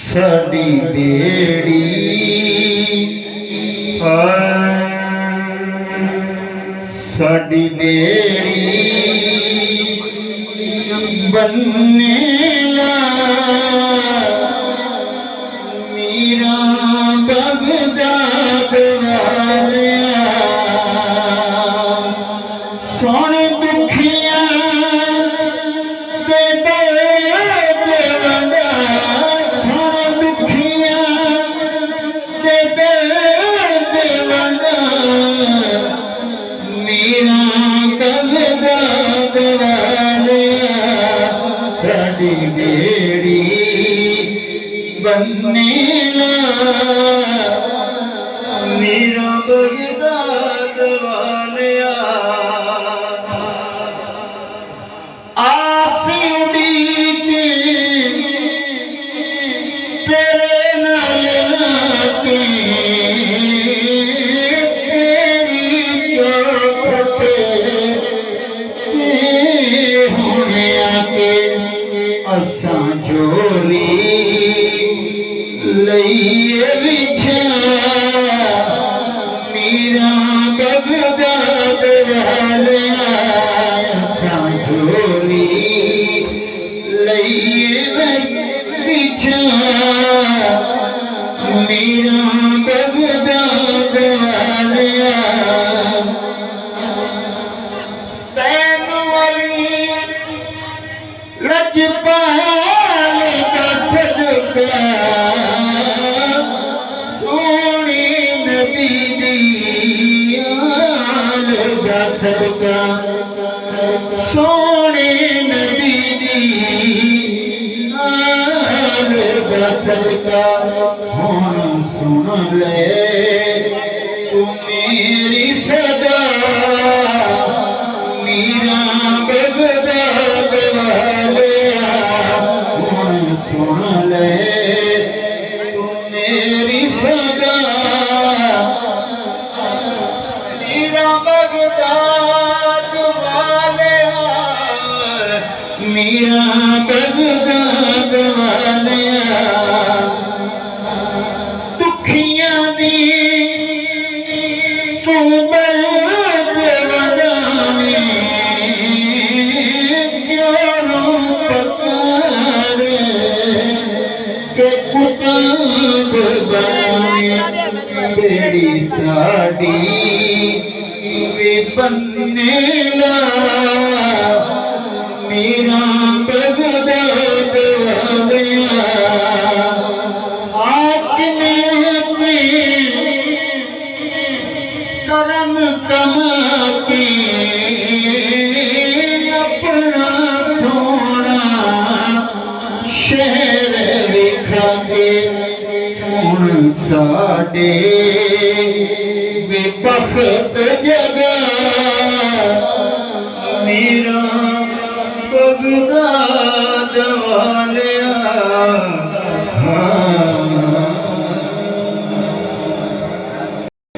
साडी बेड़ी साडी बेड़ी बनने ला मीरा बगदाद वालिया सुन दुखिया दे दर्द वंडा सुन दुखिया दे दर्द वंडा मीरा बगदाद वालिया साडी बेड़ी बनने ला मीरा बगदाद वालिया आसी उड़ीके तेरे नाल लाके तेरी चौखट ते हुणे आके असां जोरी लईए विछा मीरा बगदाद वालिया असां जोरी लईए विछा मीरा बगदाद वालिया तैनू अली लजपाल दा सदका सोने नबी दी आल दा सदका सोने नबी दी आल दा सदका हुण सुन ले तू मेरी सदा मीरा बगदाद वालिया हुण सुन ले तू मेरी सदा मीरा बगदाद वालिया मीरा बगदाद वालिया दुखियां दी तू दर्द वंडावे जोरों पकार के कुताब बनावे बेड़ी साड़ी वे बनने ला मीरा बगदाद वालिया करम कमा के अपना सोना शहर विखा के हुण साडे बेबख्त जगा मीरा बगदाद वालिया